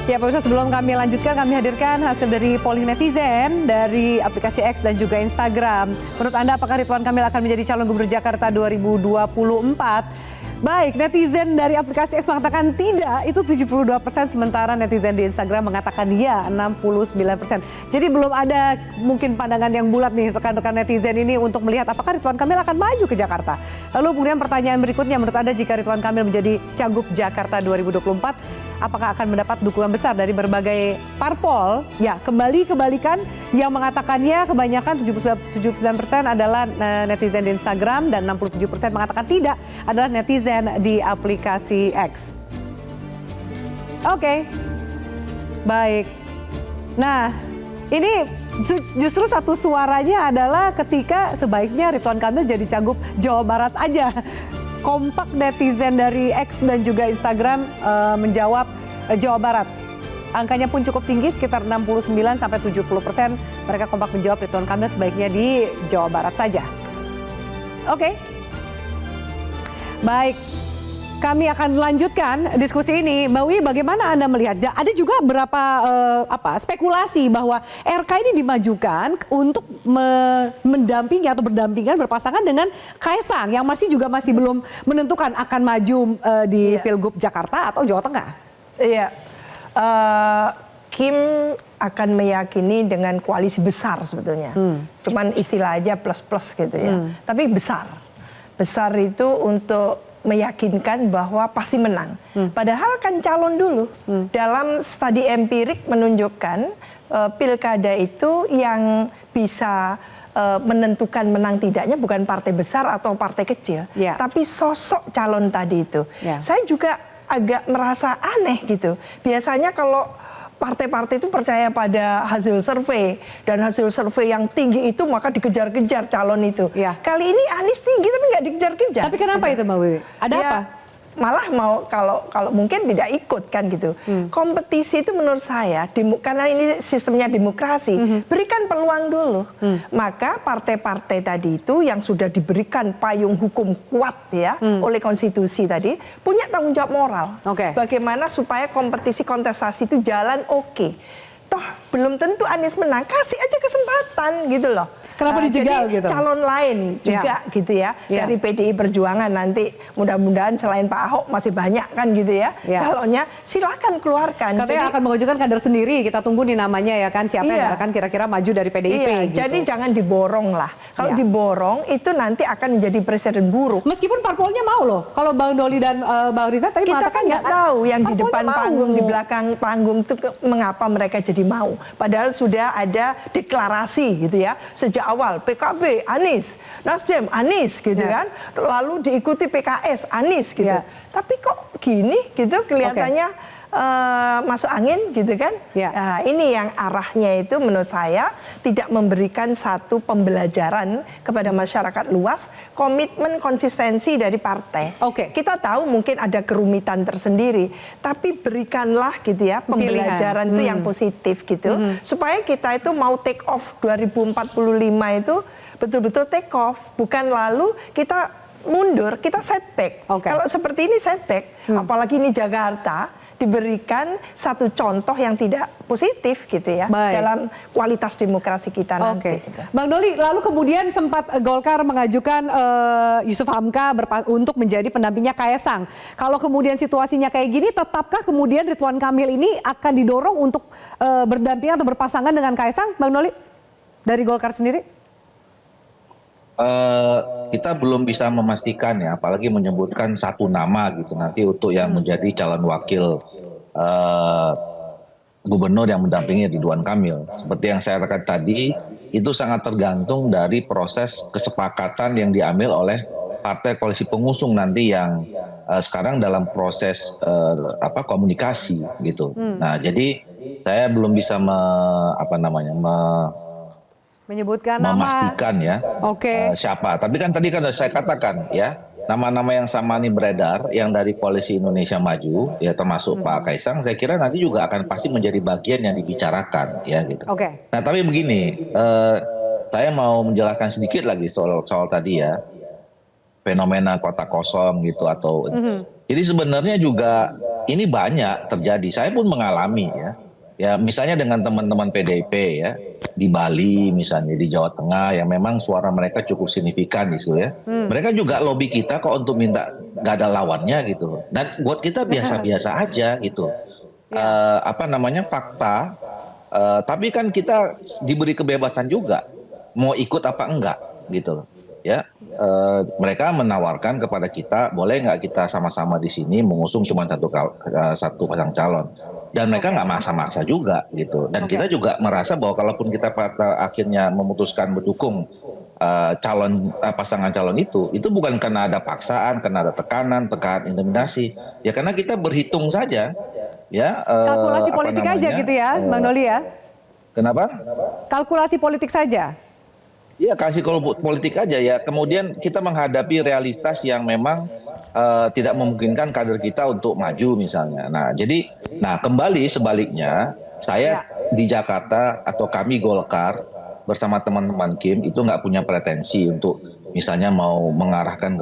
Ya pemirsa, sebelum kami lanjutkan, kami hadirkan hasil dari polling netizen dari aplikasi X dan juga Instagram. Menurut Anda apakah Ridwan Kamil akan menjadi calon gubernur Jakarta 2024? Baik, netizen dari aplikasi X mengatakan tidak, itu 72%, sementara netizen di Instagram mengatakan ya, 69%. Jadi belum ada mungkin pandangan yang bulat nih rekan-rekan netizen ini untuk melihat apakah Ridwan Kamil akan maju ke Jakarta. Lalu kemudian pertanyaan berikutnya, menurut Anda jika Ridwan Kamil menjadi Cagup Jakarta 2024, apakah akan mendapat dukungan besar dari berbagai parpol? Ya, kebalikan yang mengatakannya kebanyakan 79% adalah netizen di Instagram dan 67% mengatakan tidak adalah netizen di aplikasi X. Oke, baik. Nah, ini justru satu suaranya adalah ketika sebaiknya Ridwan Kamil jadi Cagup Jawa Barat aja. Kompak netizen dari X dan juga Instagram menjawab Jawa Barat. Angkanya pun cukup tinggi, sekitar 69-70%. Mereka kompak menjawab Ridwan Kamil sebaiknya di Jawa Barat saja. Oke. Baik. Kami akan lanjutkan diskusi ini. Mbak Wi, bagaimana Anda melihat? Ada juga beberapa spekulasi bahwa RK ini dimajukan untuk mendampingi atau berdampingan berpasangan dengan Kaisang yang masih belum menentukan akan maju di Pilgub Jakarta atau Jawa Tengah. Iya, Kim akan meyakini dengan koalisi besar sebetulnya. Cuman istilah aja plus-plus gitu ya. Tapi besar. Besar itu untuk meyakinkan bahwa pasti menang. Padahal kan calon dulu. Dalam studi empirik menunjukkan pilkada itu yang bisa menentukan menang tidaknya bukan partai besar atau partai kecil, tapi sosok calon tadi itu. Saya juga agak merasa aneh gitu. Biasanya kalau partai-partai itu percaya pada hasil survei, dan hasil survei yang tinggi itu maka dikejar-kejar calon itu. Kali ini Anies tinggi tapi nggak dikejar-kejar. Tapi kenapa itu Mbak Wiwi? Ada apa? Malah mau kalau mungkin tidak ikut kan gitu. Kompetisi itu menurut saya, karena ini sistemnya demokrasi, berikan peluang dulu. Maka partai-partai tadi itu yang sudah diberikan payung hukum kuat ya oleh konstitusi tadi, punya tanggung jawab moral. Bagaimana supaya kompetisi kontestasi itu jalan oke. Toh belum tentu Anies menang, kasih aja kesempatan gitu loh. Kenapa dijegal jadi gitu? Calon lain juga gitu ya, dari PDI Perjuangan nanti mudah-mudahan selain Pak Ahok masih banyak kan gitu ya, calonnya silakan keluarkan. Katanya akan mengajukan kader sendiri, kita tunggu nih namanya ya kan, siapa yang akan kira-kira maju dari PDIP gitu. Jadi jangan diborong lah, kalau diborong itu nanti akan menjadi presiden buruk. Meskipun parpolnya mau loh, kalau Bang Doli dan Bang Riza tadi kita mengatakan kan nggak tahu yang di depan panggung, di belakang panggung itu mengapa mereka jadi mau. Padahal sudah ada deklarasi gitu ya, sejak awal PKB Anies, Nasdem Anies gitu kan, lalu diikuti PKS Anies gitu. Tapi kok gini gitu kelihatannya masuk angin gitu kan. Nah, ini yang arahnya itu menurut saya tidak memberikan satu pembelajaran kepada masyarakat luas, komitmen konsistensi dari partai. Kita tahu mungkin ada kerumitan tersendiri, tapi berikanlah gitu ya pembelajaran itu yang positif gitu, supaya kita itu mau take off 2045 itu betul-betul take off, bukan lalu kita mundur, kita setback. Kalau seperti ini setback, apalagi ini Jakarta, diberikan satu contoh yang tidak positif gitu ya dalam kualitas demokrasi kita nanti. Bang Doli, lalu kemudian sempat Golkar mengajukan Yusuf Hamka untuk menjadi pendampingnya Kaisang. Kalau kemudian situasinya kayak gini, tetapkah kemudian Ridwan Kamil ini akan didorong untuk berdampingan atau berpasangan dengan Kaisang, Bang Doli? Dari Golkar sendiri? Kita belum bisa memastikan ya, apalagi menyebutkan satu nama gitu nanti untuk yang menjadi calon wakil gubernur yang mendampingi Ridwan Kamil. Seperti yang saya katakan tadi, itu sangat tergantung dari proses kesepakatan yang diambil oleh partai koalisi pengusung nanti yang sekarang dalam proses komunikasi gitu. Nah, jadi saya belum bisa menyebutkan memastikan nama. Siapa. Tapi kan tadi kan saya katakan ya, nama-nama yang sama ini beredar yang dari Koalisi Indonesia Maju ya, termasuk Pak Kaisang, saya kira nanti juga akan pasti menjadi bagian yang dibicarakan ya gitu. Nah, tapi begini, saya mau menjelaskan sedikit lagi soal tadi ya, fenomena kota kosong gitu atau jadi sebenarnya juga ini banyak terjadi. Saya pun mengalami ya. Ya misalnya dengan teman-teman PDIP ya di Bali misalnya di Jawa Tengah yang memang suara mereka cukup signifikan gitu ya. Mereka juga lobby kita kok untuk minta nggak ada lawannya gitu. Dan buat kita biasa-biasa aja gitu. Apa namanya fakta. Tapi kan kita diberi kebebasan juga mau ikut apa enggak gitu loh. Ya, mereka menawarkan kepada kita boleh nggak kita sama-sama di sini mengusung cuma satu pasang calon. Dan mereka nggak maksa-maksa juga gitu. Dan kita juga merasa bahwa kalaupun kita pada akhirnya memutuskan mendukung pasangan calon itu bukan karena ada paksaan, karena ada tekanan intimidasi. Ya karena kita berhitung saja. Ya. Kalkulasi politik aja gitu ya, Bang Doli ya? Kenapa? Kalkulasi politik saja. Iya, kasih politik aja ya. Kemudian kita menghadapi realitas yang memang tidak memungkinkan kader kita untuk maju misalnya. Nah, kembali sebaliknya, saya di Jakarta atau kami Golkar bersama teman-teman Kim itu nggak punya pretensi untuk misalnya mau mengarahkan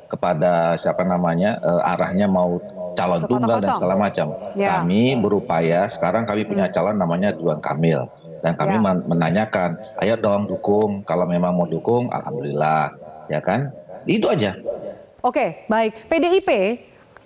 kepada siapa namanya arahnya mau calon tunggal dan segala macam. Kami berupaya sekarang kami punya calon namanya Ridwan Kamil. Dan kami menanyakan, ayo dong dukung, kalau memang mau dukung, alhamdulillah, ya kan? Itu aja. Oke, baik. PDIP,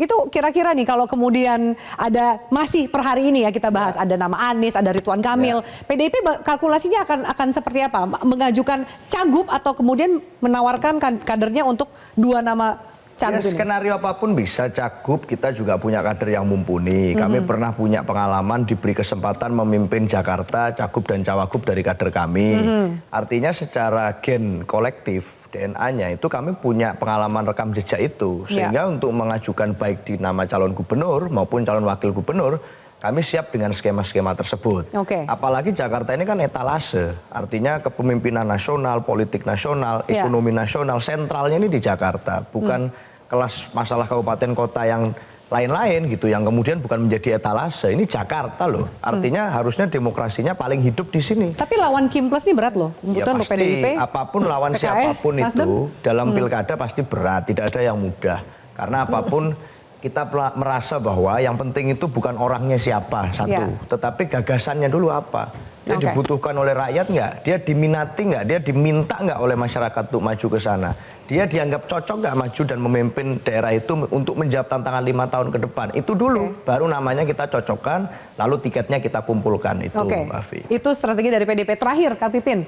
itu kira-kira nih kalau kemudian ada, masih per hari ini ya kita bahas, ada nama Anies, ada Ridwan Kamil. PDIP kalkulasinya akan seperti apa? Mengajukan cagup atau kemudian menawarkan kadernya untuk dua nama cagup ini? Skenario apapun bisa. Cagup kita juga punya kader yang mumpuni. Kami pernah punya pengalaman diberi kesempatan memimpin Jakarta, cagup dan cawagup dari kader kami. Artinya secara gen kolektif DNA-nya itu kami punya pengalaman rekam jejak itu. Sehingga untuk mengajukan baik di nama calon gubernur maupun calon wakil gubernur, kami siap dengan skema-skema tersebut. Apalagi Jakarta ini kan etalase, artinya kepemimpinan nasional, politik nasional, ekonomi nasional, sentralnya ini di Jakarta. Bukan kelas masalah kabupaten kota yang lain-lain gitu, yang kemudian bukan menjadi etalase. Ini Jakarta loh, artinya harusnya demokrasinya paling hidup di sini. Tapi lawan Kim Plus ini berat loh, ya pasti, PDIP, apapun lawan PKS, siapapun itu, dalam pilkada pasti berat, tidak ada yang mudah. Karena apapun kita merasa bahwa yang penting itu bukan orangnya siapa satu, tetapi gagasannya dulu apa. Dia dibutuhkan oleh rakyat nggak? Dia diminati nggak? Dia diminta nggak oleh masyarakat untuk maju ke sana? Dia dianggap cocok nggak maju dan memimpin daerah itu untuk menjawab tantangan 5 tahun ke depan? Itu dulu, baru namanya kita cocokkan, lalu tiketnya kita kumpulkan itu, Mbak Afi. Itu strategi dari PDIP. Terakhir, Kak Pipin,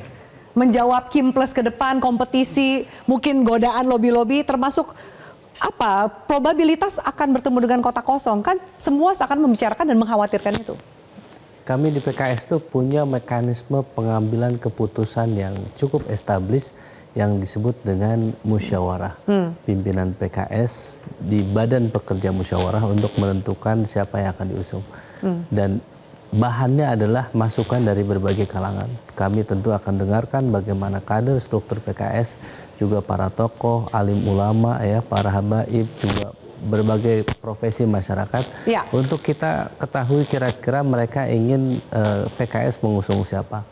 menjawab Kim Plus ke depan, kompetisi, mungkin godaan lobby-lobby, termasuk apa probabilitas akan bertemu dengan kota kosong, kan semua akan membicarakan dan mengkhawatirkan itu. Kami di PKS itu punya mekanisme pengambilan keputusan yang cukup established yang disebut dengan musyawarah. Pimpinan PKS di badan pekerja musyawarah untuk menentukan siapa yang akan diusung. Dan bahannya adalah masukan dari berbagai kalangan. Kami tentu akan dengarkan bagaimana kader struktur PKS, juga para tokoh, alim ulama, ya, para habaib, juga berbagai profesi masyarakat, untuk kita ketahui kira-kira mereka ingin PKS mengusung siapa.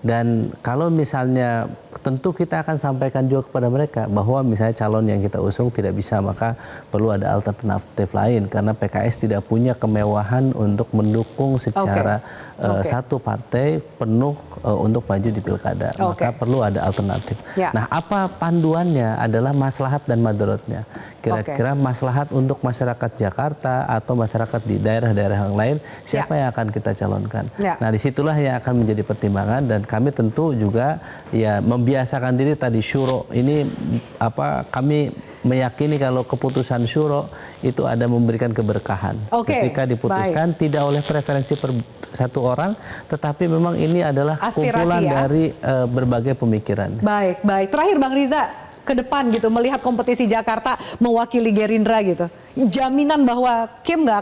Dan kalau misalnya tentu kita akan sampaikan juga kepada mereka bahwa misalnya calon yang kita usung tidak bisa, maka perlu ada alternatif lain, karena PKS tidak punya kemewahan untuk mendukung secara satu partai penuh untuk maju di pilkada, maka perlu ada alternatif. Nah, apa panduannya adalah maslahat dan madaratnya. Kira-kira maslahat untuk masyarakat Jakarta atau masyarakat di daerah-daerah yang lain, siapa yang akan kita calonkan. Nah, disitulah yang akan menjadi pertimbangan, dan kami tentu juga ya membiasakan diri tadi syuro ini, kami meyakini kalau keputusan syuro itu ada memberikan keberkahan. Ketika diputuskan tidak oleh preferensi satu orang, tetapi memang ini adalah kumpulan dari berbagai pemikiran. Baik. Terakhir Bang Riza, ke depan gitu, melihat kompetisi Jakarta mewakili Gerindra gitu, jaminan bahwa Kim nggak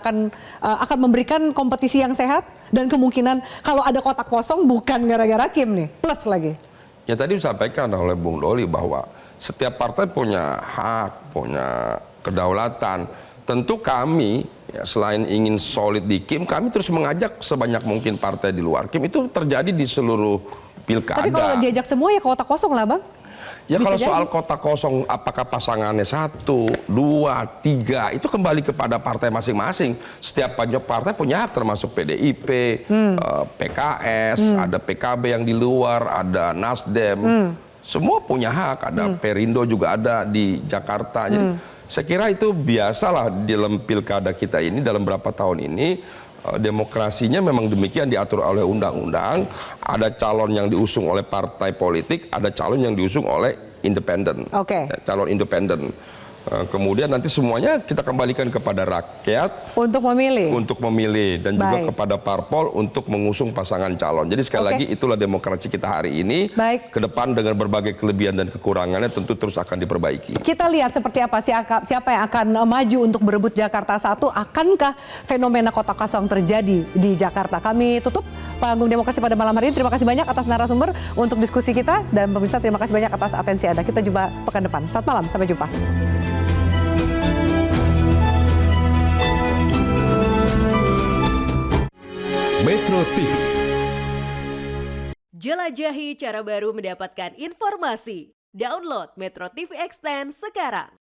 akan memberikan kompetisi yang sehat, dan kemungkinan kalau ada kotak kosong bukan gara-gara Kim nih, plus lagi. Ya tadi disampaikan oleh Bung Doli bahwa setiap partai punya hak, punya kedaulatan. Tentu kami ya, selain ingin solid di Kim, kami terus mengajak sebanyak mungkin partai di luar Kim. Itu terjadi di seluruh pilkada. Tapi kalau diajak semua ya kotak kosong lah, Bang. Ya Bisa kalau jadi. soal kota kosong, apakah pasangannya 1, 2, 3, itu kembali kepada partai masing-masing. Setiap partai punya hak, termasuk PDIP, PKS, ada PKB yang di luar, ada Nasdem. Semua punya hak, ada Perindo juga ada di Jakarta. Jadi saya kira itu biasalah dalam pilkada kita ini, dalam berapa tahun ini, demokrasinya memang demikian diatur oleh undang-undang. Ada calon yang diusung oleh partai politik, ada calon yang diusung oleh independen. Oke. Calon independen. Kemudian nanti semuanya kita kembalikan kepada rakyat Untuk memilih. untuk memilih dan juga Baik. kepada parpol untuk mengusung pasangan calon. Jadi sekali Oke. lagi itulah demokrasi kita hari ini. Baik. Ke depan dengan berbagai kelebihan dan kekurangannya tentu terus akan diperbaiki. Kita lihat seperti apa siapa yang akan maju untuk berebut Jakarta 1. Akankah fenomena kota kosong terjadi di Jakarta? Kami tutup panggung demokrasi pada malam hari ini. Terima kasih banyak atas narasumber untuk diskusi kita. Dan pemirsa terima kasih banyak atas atensi Anda. Kita jumpa pekan depan. Selamat malam, sampai jumpa. Metro TV. Jelajahi cara baru mendapatkan informasi. Download Metro TV Extend sekarang.